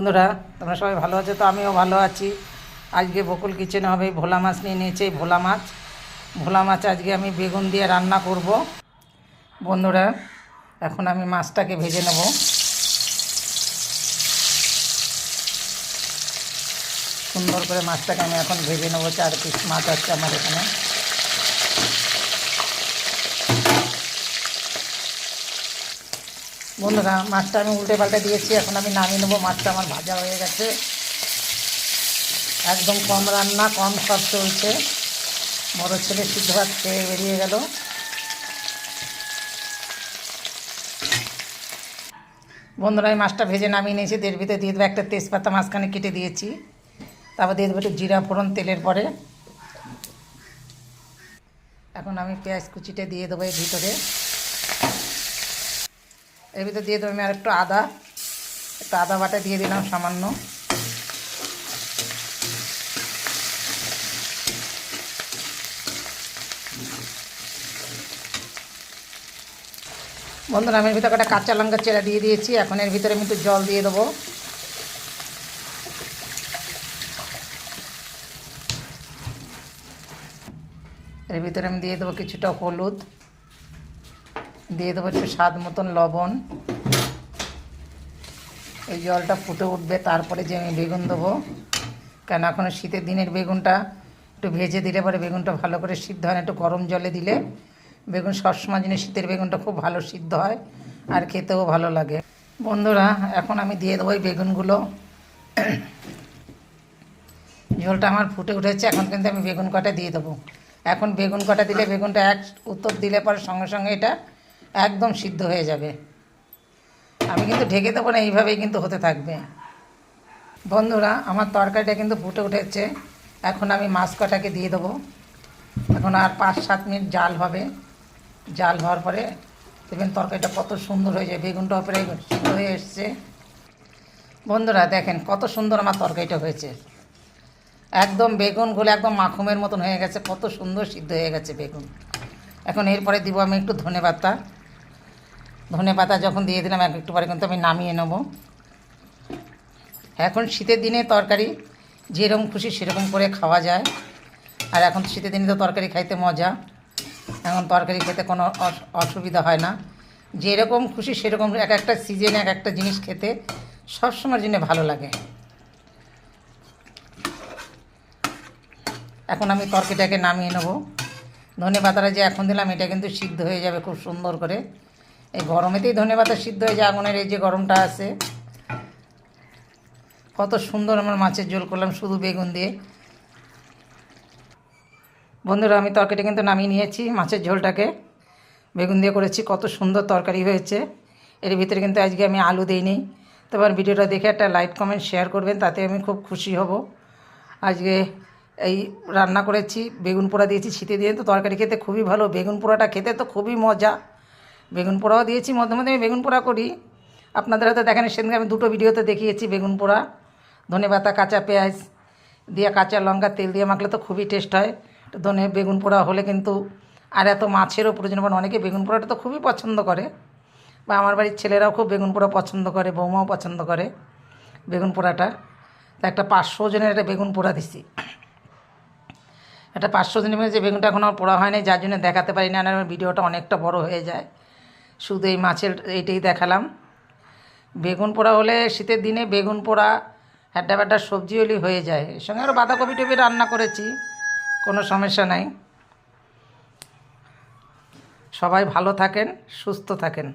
বন্ধুরা, তোমরা সবাই ভালো আছো? তো আমিও ভালো আছি। আজকে বকুল কিচেনে হবে ভোলা মাছ নিয়ে নিয়েছি। ভোলা মাছ আজকে আমি বেগুন দিয়ে রান্না করব। বন্ধুরা, এখন আমি মাছটাকে ভেজে নেব। সুন্দর করে মাছটাকে আমি এখন ভেজে নেব। 4 পিস মাছ আছে আমার এখানে। বন্ধুরা, মাছটা আমি উল্টে পাল্টে দিয়েছি। এখন আমি নামিয়ে নেবো। মাছটা আমার ভাজা হয়ে গেছে। একদম কম রান্না, কম সব চলছে। বড় ছেলে সিদ্ধ ভাত খেয়ে বেরিয়ে গেল। বন্ধুরা, আমি মাছটা ভেজে নামিয়ে নিয়েছি। এর ভিতরে দিয়ে দেবো একটা তেজপাতা, মাঝখানে কেটে দিয়েছি। তারপর দিয়ে দেবো একটু জিরা ফোড়ন তেলের পরে। এখন আমি পেঁয়াজ কুচিটা দিয়ে দেবো এর ভিতরে। এর ভিতরে দিয়ে দেবো আমি আর একটু আদা বাটা দিয়ে দিলাম সামান্য। বন্ধুরা, আমি এর ভিতরে একটা কাঁচা লঙ্কা চেরা দিয়ে দিয়েছি। এখন এর ভিতরে আমি একটু জল দিয়ে দেবো। এর ভিতরে আমি দিয়ে দেবো কিছুটা হলুদ, দিয়ে দেবো একটু স্বাদ মতন লবণ। এই জলটা ফুটে উঠবে, তারপরে যে আমি বেগুন দেবো। কেন এখন শীতের দিনের বেগুনটা একটু ভেজে দিলে পরে বেগুনটা ভালো করে সিদ্ধ হয় না। একটু গরম জলে দিলে বেগুন সবসময় জিনিস শীতের বেগুনটা খুব ভালো সিদ্ধ হয় আর খেতেও ভালো লাগে। বন্ধুরা, এখন আমি দিয়ে দেবো এই বেগুনগুলো। ঝোলটা আমার ফুটে উঠেছে। এখন কিন্তু আমি বেগুন কটা দিয়ে দেবো। এখন বেগুন কটা দিলে বেগুনটা এক উত্তর দিলে পরে সঙ্গে সঙ্গে এটা একদম সিদ্ধ হয়ে যাবে। আমি কিন্তু ঢেকে দেবো না, এইভাবেই কিন্তু হতে থাকবে। বন্ধুরা, আমার তরকারিটা কিন্তু ফুটে উঠেছে। এখন আমি মাছ কটাকে দিয়ে দেবো। এখন আর 5-7 মিনিট জাল হবে। জাল হওয়ার পরে দেখবেন তরকারিটা কত সুন্দর হয়ে যায়। বেগুনটাও প্রায় সিদ্ধ হয়ে এসছে। বন্ধুরা দেখেন কত সুন্দর আমার তরকারিটা হয়েছে। একদম বেগুনগুলো একদম মাখুমের মতন হয়ে গেছে। কত সুন্দর সিদ্ধ হয়ে গেছে বেগুন। এখন এরপরে দিব আমি একটু ধনে পাতা যখন দিয়ে দিলাম একটু পরে কিন্তু আমি নামিয়ে নেব। এখন শীতের দিনে তরকারি যেরকম খুশি সেরকম করে খাওয়া যায়। আর এখন শীতের দিনে তো তরকারি খাইতে মজা। এখন তরকারি খেতে কোনো অসুবিধা হয় না। যেরকম খুশি সেরকম এক একটা সিজনে এক একটা জিনিস খেতে সবসময়ের জন্য ভালো লাগে। এখন আমি তরকারিটাকে নামিয়ে নেব। ধনে পাতাটা যে এখন দিলাম এটা কিন্তু সিদ্ধ হয়ে যাবে খুব সুন্দর করে। এই গরমেতেই ধনে পাতা সিদ্ধ হয়ে যায়। আগুনের এই যে গরমটা আছে। কত সুন্দর আমার মাছের ঝোল করলাম শুধু বেগুন দিয়ে। বন্ধুরা, আমি তরকারিটা কিন্তু নামিয়ে নিয়েছি। মাছের ঝোলটাকে বেগুন দিয়ে করেছি। কত সুন্দর তরকারি হয়েছে। এর ভিতরে কিন্তু আজকে আমি আলু দিইনি। তো এবার ভিডিওটা দেখে একটা লাইক কমেন্ট শেয়ার করবেন, তাতে আমি খুব খুশি হব। আজকে এই রান্না করেছি, বেগুন পোড়া দিয়েছি। শীতে দিয়ে তো তরকারি খেতে খুবই ভালো। বেগুন পোড়াটা খেতে তো খুবই মজা। বেগুন পোড়াও দিয়েছি, মধ্যে মধ্যে আমি বেগুন পোড়া করি। আপনাদের হয়তো দেখেন, সেদিনকে আমি 2টো ভিডিওতে দেখিয়েছি বেগুন পোড়া। ধনেপাতা, কাঁচা পেঁয়াজ দিয়ে, কাঁচা লঙ্কা তেল দিয়ে মাখলে তো খুবই টেস্ট হয়। বেগুন পোড়া হলে কিন্তু আর এত মাছেরও প্রয়োজন পড়ে। অনেকে বেগুন পোড়াটা তো খুবই পছন্দ করে, বা আমার বাড়ির ছেলেরাও খুব বেগুন পোড়া পছন্দ করে, বৌমাও পছন্দ করে বেগুন পোড়াটা। তা একটা 500 জনের একটা বেগুন পোড়া দিছি। একটা 500 জনের যে বেগুনটা এখন আমার পোড়া হয়নি, যার জন্য দেখাতে পারি না। আমার ভিডিওটা অনেকটা বড় হয়ে যায়। শুধু এই মাছের এইটাই দেখালাম। বেগুন পোড়া হলে শীতের দিনে বেগুন পোড়া হ্যাড্ডা ব্যাড্ডা সবজি হলেই হয়ে যায়। এর সঙ্গে আরও বাঁধাকপি টপি রান্না করেছি, কোনো সমস্যা নাই। সবাই ভালো থাকেন, সুস্থ থাকেন।